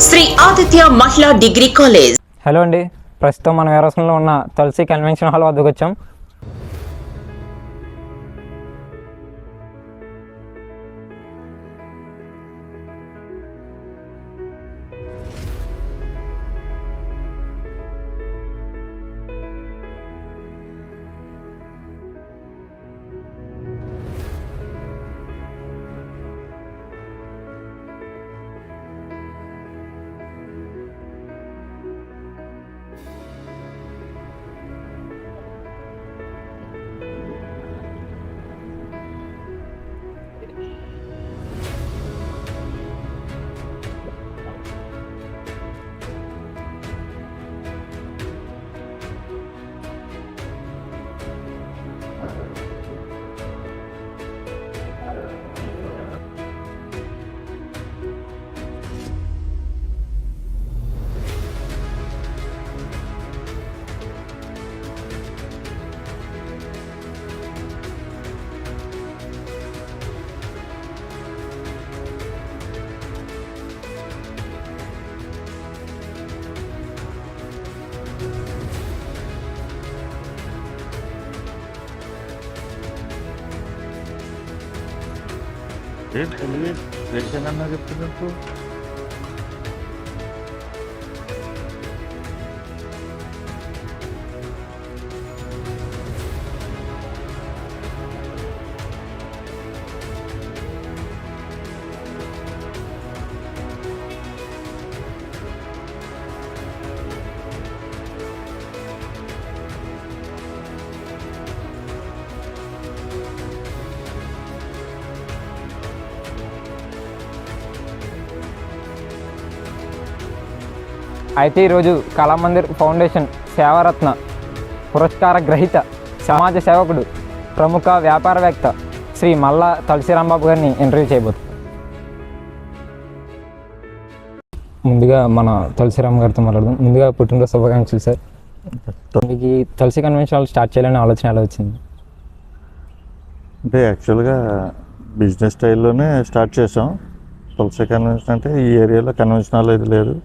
శ్రీ ఆదిత్య మహిళా degree college. Hello అండి, ప్రస్తుతం మన వేరసంలో ఉన్న తులసి కన్వెన్షన్ హాల్ వద్దకు వచ్చాం. చెప్తున్నట్టు అయితే ఈరోజు కళామందిర్ ఫౌండేషన్ సేవారత్న పురస్కార గ్రహీత సమాజ సేవకుడు ప్రముఖ వ్యాపారవేత్త శ్రీ మల్లా తులసిరాంబాబు గారిని ఇంటర్వ్యూ చేయబోతున్నాం. ముందుగా మన తులసిరామ్ గారితో మాట్లాడదాం. ముందుగా పుట్టినరోజు శుభాకాంక్షలు సార్. మీకు తులసి కన్వెన్షన్ హాల్ స్టార్ట్ చేయాలనే ఆలోచన ఎలా వచ్చింది? అంటే యాక్చువల్గా బిజినెస్ స్టైల్లోనే స్టార్ట్ చేసాం. తులసి కన్వెన్షన్ అంటే ఈ ఏరియాలో కన్వెన్షన్ హాల్ అయితే లేదు.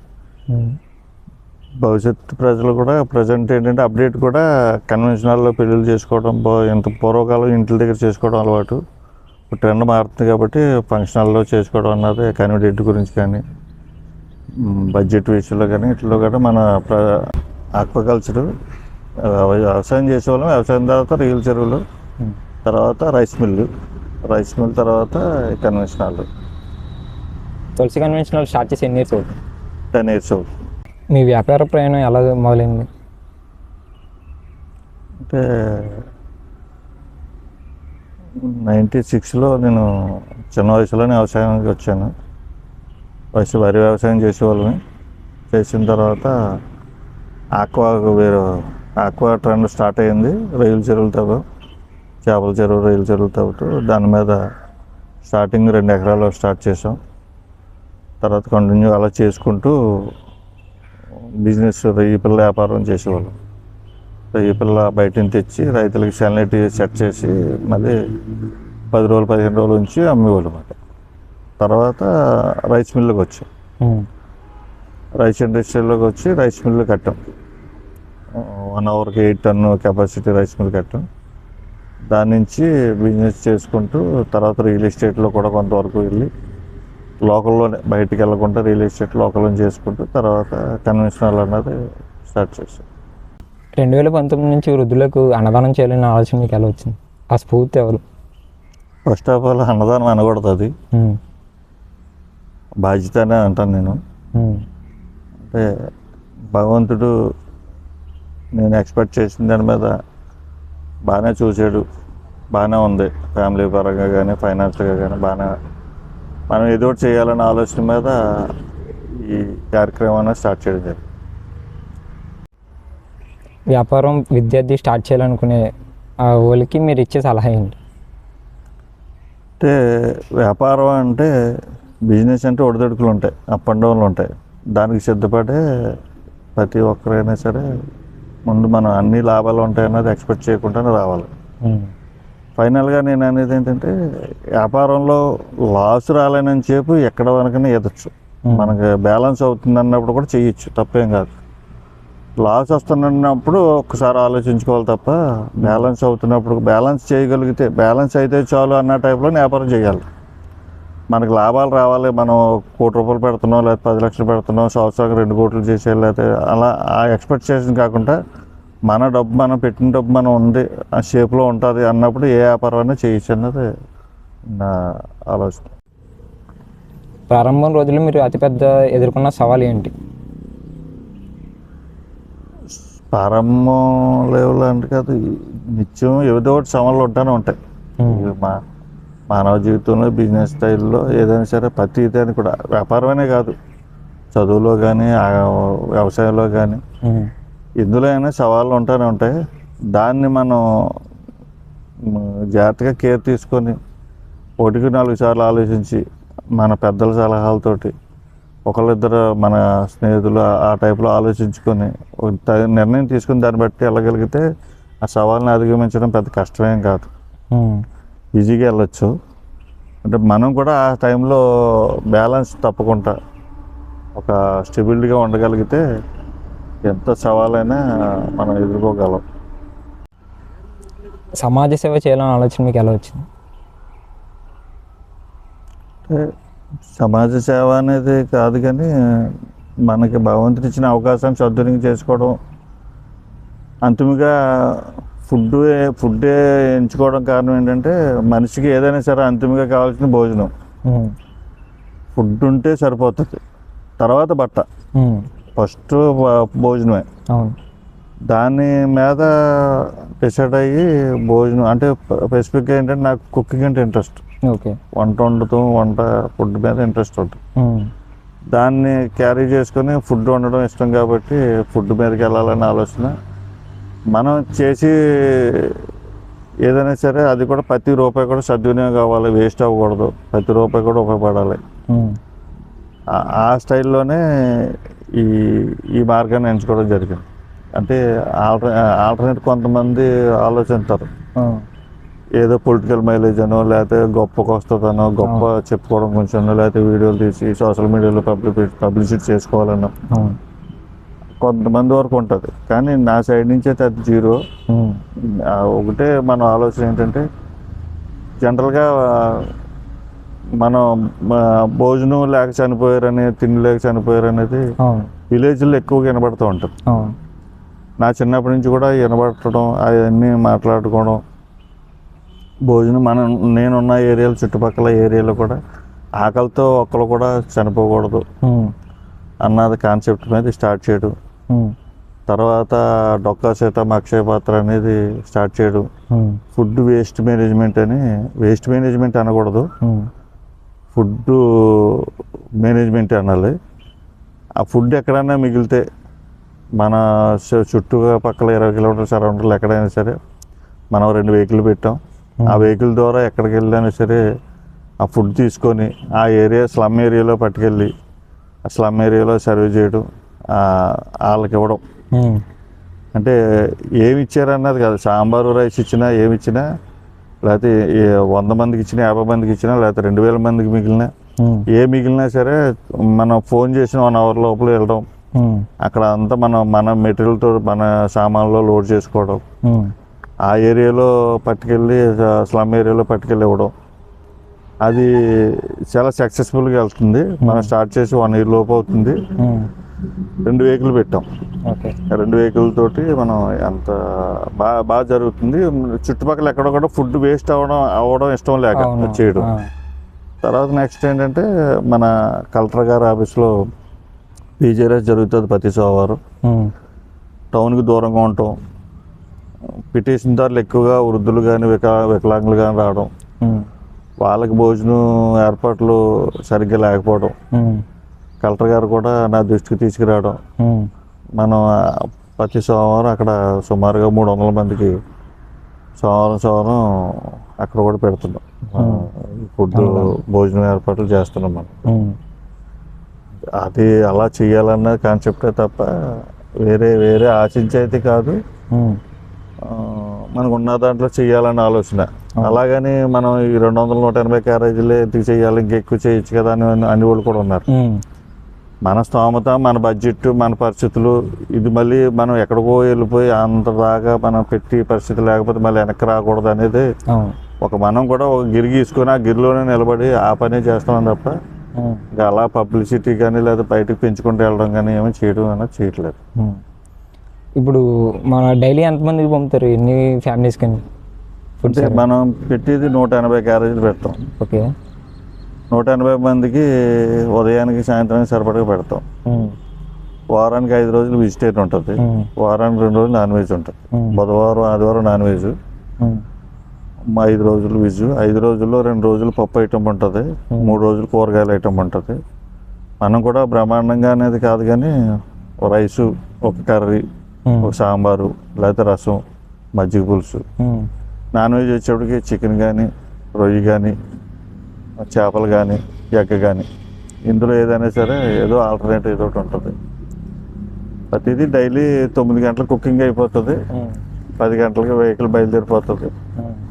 భవిష్యత్తు ప్రజలు కూడా ప్రజెంట్ ఏంటంటే అప్డేట్ కూడా కన్వెన్షన్ హాల్లో పెళ్ళిళ్ళు చేసుకోవడం ఎంత పూర్వకాలం ఇంటి దగ్గర చేసుకోవడం అలవాటు. ట్రెండ్ మారుతుంది కాబట్టి ఫంక్షన్ హాల్లో చేసుకోవడం అన్నది కన్వీనియంట్ గురించి కానీ బడ్జెట్ విషయంలో కానీ ఇట్లో కూడా మన ఆక్వాకల్చర్ వ్యవసాయం చేసేవాళ్ళం. వ్యవసాయం తర్వాత రీల్ చెరువులు, తర్వాత రైస్ మిల్ తర్వాత కన్వెన్షన్ హాల్. తులసి కన్వెన్షన్ హాల్ స్టార్ట్ చేసి ఎన్ని ఇయర్స్ అవుతుంది? 10 years అవుతుంది. మీ వ్యాపార ప్రయాణం ఎలా మొదలైంది? అంటే 96లో నేను చిన్న వయసులోనే వ్యవసాయానికి వచ్చాను. వరి వ్యవసాయం చేసేవాళ్ళని. చేసిన తర్వాత ఆక్వా ట్రెండ్ స్టార్ట్ అయ్యింది. రొయ్యల చెరువులు తవ్వు, చేపల చెరువు, రొయ్యల చెరువులు తవ్వుతూ దాని మీద స్టార్టింగ్ 2 ఎకరాలు స్టార్ట్ చేసాం. తర్వాత కంటిన్యూ అలా చేసుకుంటూ బిజినెస్ రొయ్య పిల్ల వ్యాపారం చేసేవాళ్ళం. రొయ్య పిల్ల బయటని తెచ్చి రైతులకి శానిటీ సెట్ చేసి మళ్ళీ 10 రోజులు 15 రోజులు ఉంచి అమ్మేవాళ్ళు అన్నమాట. తర్వాత రైస్ మిల్లుకి వచ్చాం. రైస్ ఇండస్ట్రీలోకి వచ్చి రైస్ మిల్లు కట్టాం. 1 hourకి 8 ton కెపాసిటీ రైస్ మిల్ కట్టాం. దాని నుంచి బిజినెస్ చేసుకుంటూ తర్వాత రియల్ ఎస్టేట్లో కూడా కొంతవరకు వెళ్ళి లోకల్లోనే బయటికి వెళ్ళకుండా రియల్ ఎస్టేట్ లోకల్లో చేసుకుంటూ తర్వాత కన్వెన్షనల్ అన్నది స్టార్ట్ చేసాం. 2019 నుంచి వృద్ధులకు అన్నదానం చేయాలని ఆలోచన మీకు ఎలా వచ్చింది? ఆ స్ఫూర్తి ఎవరు? ఫస్ట్ ఆఫ్ ఆల్ అన్నదానం అనకూడదు, అది బాధ్యత అనే అంటాను నేను. అంటే భగవంతుడు నేను ఎక్స్పెక్ట్ చేసిన దాని మీద బాగానే చూసాడు, బాగానే ఉంది. ఫ్యామిలీ పరంగా కానీ ఫైనాన్షియల్గా కానీ బాగానే మనం ఏదో ఒకటి చేయాలన్న ఆలోచన మీద ఈ కార్యక్రమాన్ని స్టార్ట్ చేయడం జరిగింది. వ్యాపారం విద్యార్థి స్టార్ట్ చేయాలనుకునే వాళ్ళకి మీరు ఇచ్చే సలహా ఏంటి? అంటే వ్యాపారం అంటే బిజినెస్ అంటే ఒడిదొడుకులు ఉంటాయి, అప్ అండ్ డౌన్లు ఉంటాయి. దానికి సిద్ధపడే ప్రతి ఒక్కరైనా సరే ముందు మనం అన్ని లాభాలు ఉంటాయన్నది ఎక్స్పెక్ట్ చేయకుండానే రావాలి. ఫైనల్గా నేను అనేది ఏంటంటే వ్యాపారంలో లాస్ రాలేనని చెప్పి ఎక్కడ వరకనే ఎదచ్చు. మనకి బ్యాలెన్స్ అవుతుంది అన్నప్పుడు కూడా చేయొచ్చు, తప్పేం కాదు. లాస్ వస్తున్నప్పుడు ఒక్కసారి ఆలోచించుకోవాలి తప్ప, బ్యాలెన్స్ అవుతున్నప్పుడు బ్యాలెన్స్ చేయగలిగితే, బ్యాలెన్స్ అయితే చాలు అన్న టైప్లో వ్యాపారం చేయాలి. మనకి లాభాలు రావాలి, మనం ₹1,00,00,000 పెడుతున్నాం లేకపోతే 10 లక్షలు పెడుతున్నాం, సంవత్సరానికి 2 కోట్లు చేసేయాలి, లేకపోతే అలా ఆ ఎక్స్పెక్టేషన్ కాకుండా మన డబ్బు, మనం పెట్టిన డబ్బు మనం ఉంది ఆ షేప్లో ఉంటుంది అన్నప్పుడు ఏ వ్యాపారం అయినా చేయొచ్చు అన్నది నా ఆలోచన. ప్రారంభం రోజుల్లో మీరు అతిపెద్ద ఎదుర్కొన్న సవాల్ ఏంటి? ప్రారంభం లెవెల్ అంటే కాదు, నిత్యం ఏదో ఒకటి సవాళ్ళు ఉంటానే ఉంటాయి. మానవ జీవితంలో, బిజినెస్ స్టైల్లో ఏదైనా సరే ప్రతి దాన్ని కూడా, వ్యాపారమనే కాదు, చదువులో కానీ వ్యవసాయంలో కానీ ఇందులో అయినా సవాళ్ళు ఉంటానే ఉంటాయి. దాన్ని మనం జాగ్రత్తగా కేర్ తీసుకొని 1-4 సార్లు ఆలోచించి మన పెద్దల సలహాలతోటి, ఒకళ్ళిద్దరు మన స్నేహితులు ఆ టైప్లో ఆలోచించుకొని నిర్ణయం తీసుకుని దాన్ని బట్టి వెళ్ళగలిగితే ఆ సవాల్ని అధిగమించడం పెద్ద కష్టమేం కాదు, ఈజీగా వెళ్ళొచ్చు. అంటే మనం కూడా ఆ టైంలో బ్యాలెన్స్ తప్పకుండా ఒక స్టెబిలిటీగా ఉండగలిగితే ఎంత సవాలైనా మనం ఎదుర్కోగలం. సమాజ సేవ చేయాలని ఆలోచన మీకు ఎలా వచ్చింది? అంటే సమాజ సేవ అనేది కాదు కానీ, మనకి భగవంతుడు ఇచ్చిన అవకాశాన్ని సద్వినియోగం చేసుకోవడం, అంతిమంగా ఫుడ్డే ఎంచుకోవడం కారణం ఏంటంటే, మనిషికి ఏదైనా సరే అంతిమంగా కావాల్సిన భోజనం. ఫుడ్ ఉంటే సరిపోతుంది, తర్వాత బట్ట, ఫస్ట్ భోజనమే. దాని మీద డిసైడ్ అయ్యి భోజనం అంటే స్పెసిఫిక్గా ఏంటంటే నాకు కుకింగ్ అంటే ఇంట్రెస్ట్. వంట ఫుడ్ మీద ఇంట్రెస్ట్ ఉంటుంది. దాన్ని క్యారీ చేసుకొని ఫుడ్ వండడం ఇష్టం కాబట్టి ఫుడ్ మీదకి వెళ్ళాలని ఆలోచన. మనం చేసి ఏదైనా సరే అది కూడా ప్రతి రూపాయి కూడా సద్వినియోగం కావాలి, వేస్ట్ అవ్వకూడదు, ప్రతి రూపాయి కూడా ఉపయోగపడాలి. ఆ స్టైల్లోనే ఈ మార్గాన్ని ఎంచుకోవడం జరిగింది. అంటే ఆల్టర్నేట్ కొంతమంది ఆలోచిస్తారు, ఏదో పొలిటికల్ మైలేజ్ అనో, లేకపోతే గొప్పకు వస్తుందనో, గొప్ప చెప్పుకోవడం కొంచెం, లేకపోతే వీడియోలు తీసి సోషల్ మీడియాలో పబ్లిసిటీ చేసుకోవాలనో కొంతమంది వరకు ఉంటుంది. కానీ నా సైడ్ నుంచి అయితే అది జీరో. ఒకటే మన ఆలోచన ఏంటంటే, జనరల్గా మనం భోజనం లేక చనిపోయారని, తిండి లేక చనిపోయారు అనేది విలేజ్లో ఎక్కువగా వినబడుతూ ఉంటుంది. నా చిన్నప్పటి నుంచి కూడా వినబడటం, అవన్నీ మాట్లాడుకోవడం, భోజనం నేనున్న ఏరియాలో, చుట్టుపక్కల ఏరియాలో కూడా ఆకలితో ఒక్కరు కూడా చనిపోకూడదు అన్నది కాన్సెప్ట్ మీద స్టార్ట్ చేయడం. తర్వాత డొక్కా సీతమ్మ అక్షయ పాత్ర అనేది స్టార్ట్ చేయడం. ఫుడ్ వేస్ట్ మేనేజ్మెంట్ అనకూడదు, ఫుడ్ మేనేజ్మెంట్ అనాలి. ఆ ఫుడ్ ఎక్కడైనా మిగిలితే మన చుట్టుపక్కల 20 కిలోమీటర్ల సరౌండర్లు ఎక్కడైనా సరే మనం 2 వెహికల్ పెట్టాం. ఆ వెహికల్ ద్వారా ఎక్కడికి వెళ్ళినా సరే ఆ ఫుడ్ తీసుకొని ఆ స్లమ్ ఏరియాలో పట్టుకెళ్ళి ఆ స్లమ్ ఏరియాలో సర్వ్ చేయడం, వాళ్ళకి ఇవ్వడం. అంటే ఏమి ఇచ్చారన్నది కాదు, సాంబారు రైస్ ఇచ్చినా, ఏమి ఇచ్చినా, లేకపోతే 100 మందికి ఇచ్చినా, 50 మందికి ఇచ్చినా, లేకపోతే 2000 మందికి మిగిలినా, మిగిలినా సరే మనం ఫోన్ చేసిన 1 అవర్ లోపల వెళ్ళడం, అక్కడ అంతా మన మెటీరియల్తో మన సామాన్లో లోడ్ చేసుకోవడం, ఆ ఏరియాలో పట్టుకెళ్ళి స్లమ్ ఏరియాలో పట్టుకెళ్ళి ఇవ్వడం. అది చాలా సక్సెస్ఫుల్గా వెళ్తుంది. మనం స్టార్ట్ చేసి 1 year లోపు అవుతుంది. 2 వెహికల్ పెట్టాం. 2 వెహికల్ తోటి మనం ఎంత బాగా జరుగుతుంది. చుట్టుపక్కల ఎక్కడో కూడా ఫుడ్ వేస్ట్ అవ్వడం ఇష్టం లేక చేయడం. తర్వాత నెక్స్ట్ ఏంటంటే, మన కలెక్టర్ గారి ఆఫీస్లో పీజీఆర్ఎస్ జరుగుతుంది ప్రతి సోమవారం. టౌన్కి దూరంగా ఉంటాం. పిటిషన్దారులు ఎక్కువగా వృద్ధులు కానీ వికలాంగులు కానీ రావడం, వాళ్ళకి భోజనం ఏర్పాట్లు సరిగ్గా లేకపోవడం, కలెక్టర్ గారు కూడా నా దృష్టికి తీసుకురావడం. మనం ప్రతి సోమవారం అక్కడ సుమారుగా 300 మందికి సోమవారం అక్కడ కూడా పెడుతున్నాం, ఫుడ్ భోజనం ఏర్పాట్లు చేస్తున్నాం మనం. అది అలా చేయాలన్న కాన్సెప్టే తప్ప వేరే ఆశించేది కాదు. మనకు ఉన్న దాంట్లో చేయాలన్న ఆలోచన. అలాగని మనం ఈ 200-180 క్యారేజీలు ఎందుకు చేయాలి, ఇంకెక్కువ చేయొచ్చు కదా అని వాళ్ళు కూడా ఉన్నారు. మన స్తోమత, మన బడ్జెట్, మన పరిస్థితులు, ఇది మళ్ళీ మనం ఎక్కడికో వెళ్ళిపోయి అంత దాకా మనం పెట్టి పరిస్థితి లేకపోతే మళ్ళీ వెనక్కి రాకూడదు అనేది అవును. మనం కూడా ఒక గిరి గీసుకొని ఆ గిరిలోనే నిలబడి ఆ పనే చేస్తామని తప్ప ఇంకా అలా పబ్లిసిటీ కానీ లేదా బయటకు పెంచుకుంటూ వెళ్ళడం కానీ ఏమీ చేయడం అనేది చేయట్లేదు. ఇప్పుడు మన డైలీ ఎంతమందికి పంపుతారు, ఎన్ని ఫ్యామిలీస్ కానీ ఫుడ్? అంటే మనం పెట్టేది 180 క్యారేజీలు పెడతాం. ఓకే. 180 మందికి ఉదయానికి సాయంత్రానికి సరిపడగా పెడతాం. వారానికి 5 రోజులు వెజిటేరియన్ ఉంటుంది, వారానికి 2 రోజులు నాన్ వెజ్ ఉంటుంది. బుధవారం ఆదివారం నాన్ వెజ్, 5 రోజులు వెజ్. 5 రోజుల్లో 2 రోజులు పప్పు ఐటమ్ ఉంటుంది, 3 రోజులు కూరగాయల ఐటమ్ ఉంటుంది. మనం కూడా బ్రహ్మాండంగా అనేది కాదు కానీ రైసు, ఒక కర్రీ, ఒక సాంబారు, లేకపోతే రసం, మజ్జిగ పులుసు. నాన్ వెజ్ వచ్చేప్పటికి చికెన్ కానీ, రొయ్యి కానీ, చేపలు కానీ, ఎగ్ కానీ, ఇందులో ఏదైనా సరే ఏదో ఆల్టర్నేట్ ఏదో ఒకటి ఉంటుంది. ప్రతిదీ డైలీ 9 గంటలకు కుకింగ్ అయిపోతుంది, 10 గంటలకి వెహికల్ బయలుదేరిపోతుంది,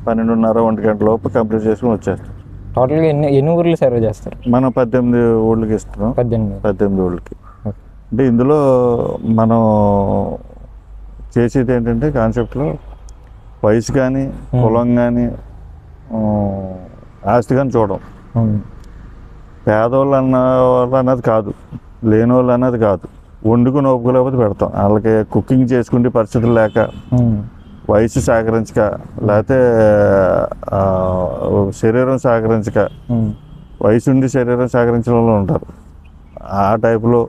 12:30 1 గంటల లోపు కంప్లీట్ చేసుకుని వచ్చేస్తాం. టోటల్గా ఎన్ని ఊర్లు సర్వ్ చేస్తారు? మనం 18 ఊళ్ళకి ఇస్తున్నాం. 18 ఊళ్ళకి. అంటే ఇందులో మనం చేసేది ఏంటంటే కాన్సెప్ట్లో వయసు కానీ, కులం కానీ, ఆస్తి కానీ చూడం. పేదవాళ్ళు అన్న వాళ్ళు అన్నది కాదు, లేని వాళ్ళు అన్నది కాదు, వండుకుని ఒప్పుకోలేకపోతే పెడతాం. వాళ్ళకి కుకింగ్ చేసుకుంటే పరిస్థితులు లేక, వయసు సహకరించక, లేకపోతే శరీరం సహకరించక, వయసు ఉండి శరీరం సహకరించిన వాళ్ళు ఉంటారు. ఆ టైపులో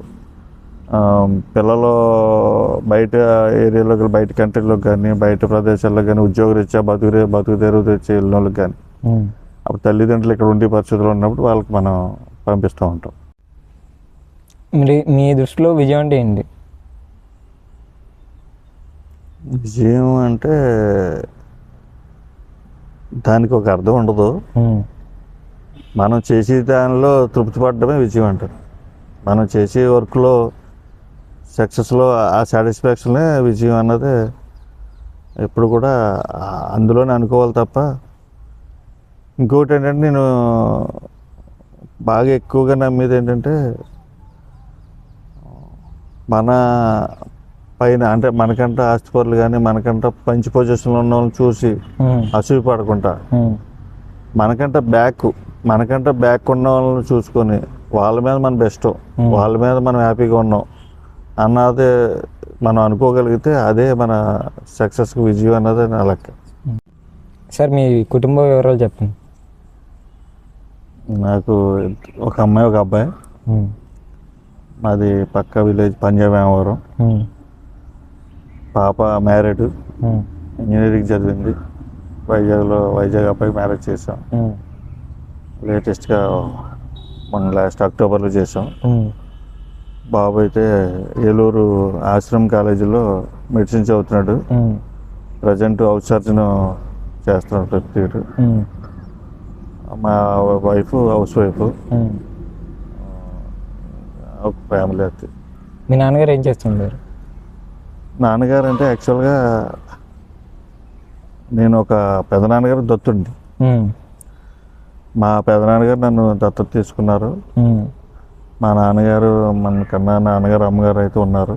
పిల్లలు బయట ఏరియాలోకి, బయట కంట్రీలోకి కానీ, బయట ప్రదేశాల్లో కానీ ఉద్యోగరీత్యా బతుకుదేరు తెచ్చి వెళ్ళిన వాళ్ళకి కానీ, అప్పుడు తల్లిదండ్రులు ఇక్కడ ఉండే పరిస్థితులు ఉన్నప్పుడు వాళ్ళకి మనం పంపిస్తూ ఉంటాం. మీ దృష్టిలో విజయం అంటే ఏంటి? విజయం అంటే దానికి ఒక అర్థం ఉండదు. మనం చేసే దానిలో తృప్తి పడడమే విజయం అంటారు. మనం చేసే వర్క్లో సక్సెస్లో ఆ సాటిస్ఫాక్షనే విజయం అన్నది ఎప్పుడు కూడా అందులోనే అనుకోవాలి తప్ప. ఇంకొకటి ఏంటంటే నేను బాగా ఎక్కువగా నమ్మేది ఏంటంటే మన పైన అంటే మనకంట ఆస్తిపరులు కానీ, మనకంట మంచి పొజిషన్లో ఉన్న వాళ్ళని చూసి అసూయ పడకుండా, మనకంట బ్యాక్ ఉన్న వాళ్ళని చూసుకొని వాళ్ళ మీద మన బెస్ట్, వాళ్ళ మీద మనం హ్యాపీగా ఉన్నాం అన్నది మనం అనుకోగలిగితే అదే మన సక్సెస్కి విజయం అన్నది నా లెక్క. సార్ మీ కుటుంబ వివరాలు చెప్పండి. నాకు ఒక అమ్మాయి, ఒక అబ్బాయి. మాది పక్క విలేజ్ పంజాబ్ ఏమవరం. పాప మ్యారీడ్, ఇంజనీరింగ్ చదివింది. వైజాగ్ అబ్బాయికి మ్యారేజ్ చేసాం. లేటెస్ట్గా మన లాస్ట్ అక్టోబర్లో చేసాం. బాబు అయితే ఏలూరు ఆశ్రమ్ కాలేజీలో మెడిసిన్ చదువుతున్నాడు. ప్రజెంట్ అవుట్ సర్జన్ చేస్తున్నాడు ప్రతి ఇయర్. మా వైఫ్ హౌస్ వైఫ్, ఒక ఫ్యామిలీ. అయితే మీ నాన్నగారు ఏం చేస్తుంటారు? నాన్నగారు అంటే యాక్చువల్గా నేను ఒక పెదనాన్నగారు దత్తుడిని. మా పెదనాన్నగారు నన్ను దత్తత తీసుకున్నారు. మా నాన్నగారు, మన కన్నా నాన్నగారు అమ్మగారు అయితే ఉన్నారు.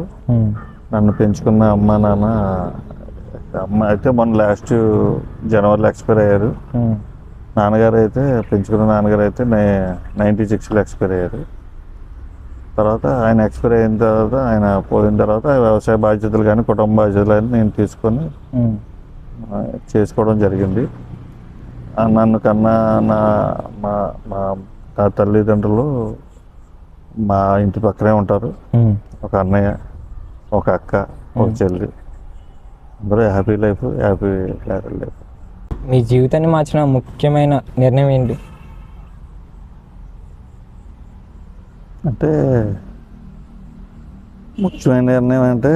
నన్ను పెంచుకున్న అమ్మ నాన్న, అమ్మ అయితే మొన్న లాస్ట్ జనవరిలో ఎక్స్పైర్ అయ్యారు. నాన్నగారు అయితే పెంచుకున్న నాన్నగారు అయితే 96లో ఎక్స్పైర్ అయ్యారు. తర్వాత ఆయన ఎక్స్పైర్ అయిన తర్వాత, ఆయన పోయిన తర్వాత వ్యవసాయ బాధ్యతలు కానీ కుటుంబ బాధ్యతలు కానీ నేను తీసుకొని చేసుకోవడం జరిగింది. నన్ను కన్నా మా తల్లిదండ్రులు మా ఇంటి పక్కనే ఉంటారు. ఒక అన్నయ్య, ఒక అక్క, ఒక చెల్లి, అందరూ హ్యాపీ లైఫ్, హ్యాపీ లైఫ్. మీ జీవితాన్ని మార్చిన ముఖ్యమైన నిర్ణయం ఏంటి? అంటే ముఖ్యమైన నిర్ణయం అంటే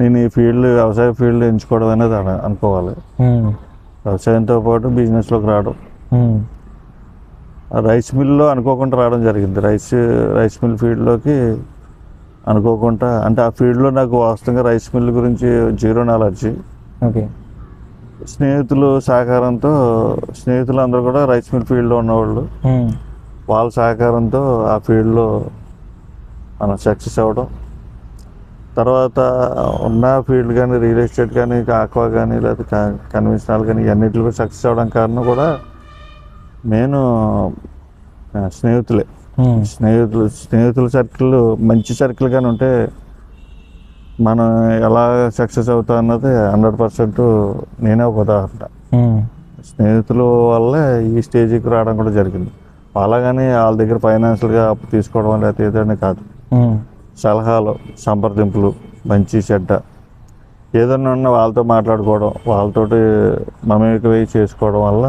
నేను ఈ ఫీల్డ్, వ్యవసాయ ఫీల్డ్ ఎంచుకోవడం అనేది అనుకోవాలి. వ్యవసాయంతో పాటు బిజినెస్లోకి రావడం. రైస్ మిల్లో అనుకోకుండా రావడం జరిగింది. రైస్ మిల్ ఫీల్డ్లోకి అనుకోకుండా, అంటే ఆ ఫీల్డ్లో నాకు వాస్తవంగా రైస్ మిల్ గురించి జీరో నాలెడ్జ్. ఓకే. స్నేహితులు సహకారంతో, స్నేహితులు అందరూ కూడా రైస్ మిల్ ఫీల్డ్లో ఉన్నవాళ్ళు, వాళ్ళ సహకారంతో ఆ ఫీల్డ్లో మనం సక్సెస్ అవ్వడం, తర్వాత ఉన్న ఫీల్డ్ కానీ రియల్ ఎస్టేట్ కానీ ఆక్వా కానీ లేకపోతే కన్వెన్షనల్ కానీ ఇవన్నిటిలో సక్సెస్ అవ్వడం కారణం కూడా మెయిన్ స్నేహితులే. స్నేహితుల సర్కిల్ మంచి సర్కిల్ కానీ ఉంటే మనం ఎలా సక్సెస్ అవుతా అన్నది 100% నేనే ఒక ఉదాహరణ. స్నేహితుల వల్లే ఈ స్టేజ్కి రావడం కూడా జరిగింది. అలాగని వాళ్ళ దగ్గర ఫైనాన్షియల్గా అప్పు తీసుకోవడం లేకపోతే ఏదైనా కాదు, సలహాలు, సంప్రదింపులు, మంచి చెడ్డ ఏదైనా ఉన్న వాళ్ళతో మాట్లాడుకోవడం, వాళ్ళతోటి మమేకమై చేసుకోవడం వల్ల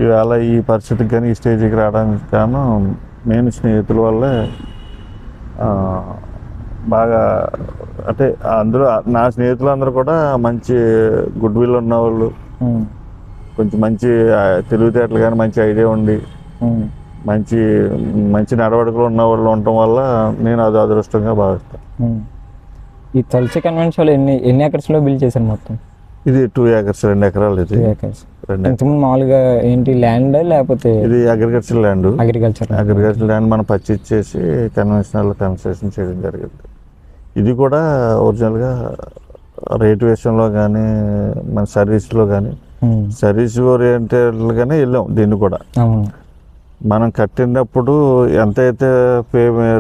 ఈవేళ ఈ పరిస్థితికి కానీ ఈ స్టేజ్కి రావడానికి కారణం మెయిన్ స్నేహితుల వల్లే. బాగా అంటే అందరూ నా స్నేహితులు అందరూ కూడా మంచి గుడ్ విల్ ఉన్నవాళ్ళు, కొంచెం మంచి తెలివితేటలు కానీ మంచి ఐడియా ఉండి మంచి మంచి నడవడికలు ఉన్న వాళ్ళు ఉండటం వల్ల నేను అది అదృష్టంగా భావిస్తాను. ఈ తులసి కన్వెన్షన్ ఎన్ని ఎకర్స్లో బిల్డ్ చేశాను మొత్తం? ఇది 2 acres, 2 ఎకరాలు. ఇది 2 acres. ఇంతకుముందు మామూలుగా ఏంటి ల్యాండ్ లేకపోతే? ఇది అగ్రికల్చర్ ల్యాండ్. అగ్రికల్చర్ ల్యాండ్ మనం పచ్చి ఇచ్చేసి కన్వెన్షనల్ కన్స్ట్రక్షన్ చేయడం జరిగింది. ఇది కూడా ఒరిజినల్గా రేటు విషయంలో కానీ మన సర్వీస్లో కానీ సర్వీస్ ఓరియంటెడ్గానే వెళ్ళాం. దీన్ని కూడా మనం కట్టినప్పుడు ఎంతైతే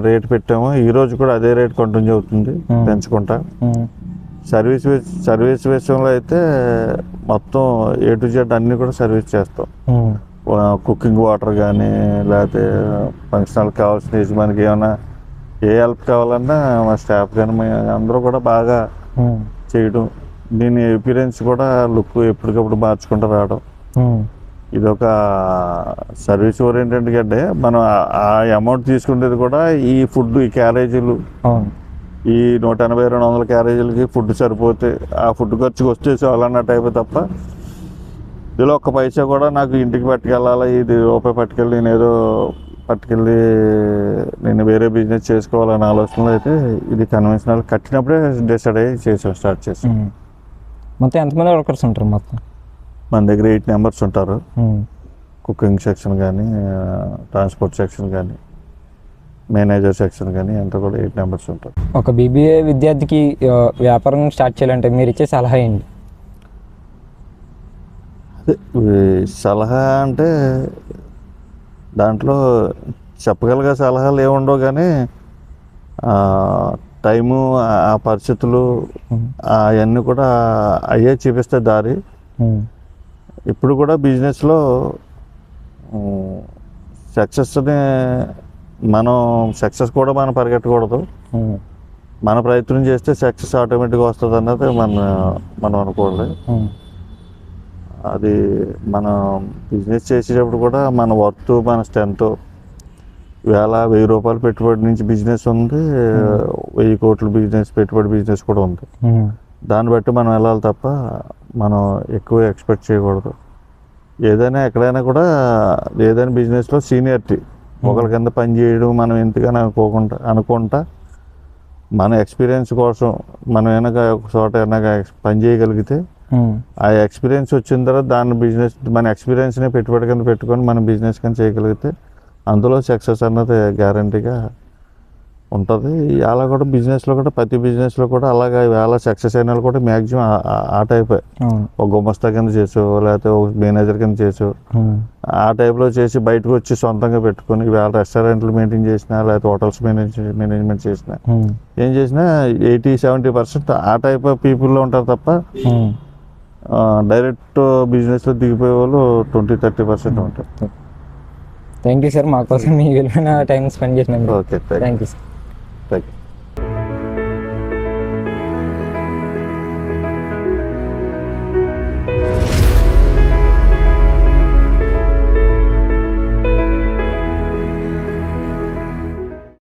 రేట్ పెట్టామో ఈరోజు కూడా అదే రేట్ కంటిన్యూ అవుతుంది పెంచుకుంటా. సర్వీస్ విషయంలో అయితే మొత్తం A to Z అన్నీ కూడా సర్వీస్ చేస్తాం. కుకింగ్ వాటర్ కానీ లేకపోతే ఫంక్షనల్ కావాల్సిన యజమానికి ఏమైనా ఏ హెల్ప్ కావాలన్నా మా స్టాఫ్ కానీ అందరూ కూడా బాగా చేయడం. దీని అపిరెన్స్ కూడా లుక్ ఎప్పటికప్పుడు మార్చుకుంటూ రావడం. ఇది ఒక సర్వీస్ ఓరియంటెడ్ కంటే మనం ఆ అమౌంట్ తీసుకునేది కూడా ఈ ఫుడ్, ఈ క్యారేజీలు, ఈ 180-200 క్యారేజీలకి ఫుడ్ సరిపోతే ఆ ఫుడ్ ఖర్చుకు వస్తే చాలన్నట్టు అయిపోయి తప్ప ఇందులో ఒక్క పైసా కూడా నాకు ఇంటికి పట్టుకెళ్ళాలి, ఇది రూపాయి పట్టుకెళ్ళి నేను వేరే బిజినెస్ చేసుకోవాలనే ఆలోచనలో అయితే ఇది కన్వెన్షనల్ కట్టినప్పుడే డిసైడ్ అయ్యి స్టార్ట్ చేసాం. మొత్తం ఎంతమంది వర్కర్స్ ఉంటారు? మొత్తం మన దగ్గర 8 members ఉంటారు. కుకింగ్ సెక్షన్ కానీ, ట్రాన్స్పోర్ట్ సెక్షన్ కానీ, మేనేజర్ సెక్షన్ కానీ అంతా కూడా 8 members ఉంటారు. ఒక BBA విద్యార్థికి వ్యాపారం స్టార్ట్ చేయాలంటే మీరు ఇచ్చే సలహా ఏంటి? సలహా అంటే దాంట్లో చెప్పగలిగే సలహాలు ఏముండవు కానీ టైము, ఆ పరిస్థితులు అవన్నీ కూడా అయ్యే చూపిస్తే దారి. ఇప్పుడు కూడా బిజినెస్లో సక్సెస్ని సక్సెస్ కూడా మనం పరిగెట్టకూడదు. మన ప్రయత్నం చేస్తే సక్సెస్ ఆటోమేటిక్గా వస్తుంది అన్నది మనం అనుకోవాలి. అది మనం బిజినెస్ చేసేటప్పుడు కూడా మన వర్త్, మన స్ట్రెంత్, 1000 రూపాయలు పెట్టుబడి నుంచి బిజినెస్ ఉంది, 1000 కోట్ల పెట్టుబడి బిజినెస్ కూడా ఉంది. దాన్ని బట్టి మనం వెళ్ళాలి తప్ప మనం ఎక్కువ ఎక్స్పెక్ట్ చేయకూడదు. ఏదైనా ఎక్కడైనా కూడా ఏదైనా బిజినెస్లో సీనియారిటీ, ఒకరి కింద పని చేయడం మనం ఎంతగానో అనుకుంటా మన ఎక్స్పీరియన్స్ కోసం మనం ఏమైనా ఒక చోట పని చేయగలిగితే ఆ ఎక్స్పీరియన్స్ వచ్చిన తర్వాత మన ఎక్స్పీరియన్స్ని పెట్టుబడి కింద పెట్టుకొని మనం బిజినెస్ కింద చేయగలిగితే అందులో సక్సెస్ అన్నది గ్యారంటీగా ఉంటుంది. అలా కూడా బిజినెస్లో కూడా ప్రతి బిజినెస్లో కూడా అలాగే వేళ సక్సెస్ అయిన వాళ్ళు కూడా మ్యాక్సిమం ఆ టైపే. ఒక గుమస్తా కింద చేసావు లేకపోతే ఒక మేనేజర్ కింద చేసావు, ఆ టైప్లో చేసి బయటకు వచ్చి సొంతంగా పెట్టుకొని వేళ రెస్టారెంట్లు మెయింటైన్ చేసినా లేకపోతే హోటల్స్ మేనేజ్మెంట్ చేసినా ఏం చేసినా 80-70% ఆ టైప్ ఆఫ్ పీపుల్లో ఉంటారు తప్ప డైరెక్ట్ బిజినెస్లో దిగిపోయే వాళ్ళు 20-30% ఉంటారు. థ్యాంక్ యూ సార్, మా కోసం మీ విలువైన టైం స్పెండ్ చేసినందుకు. Okay, thank you sir.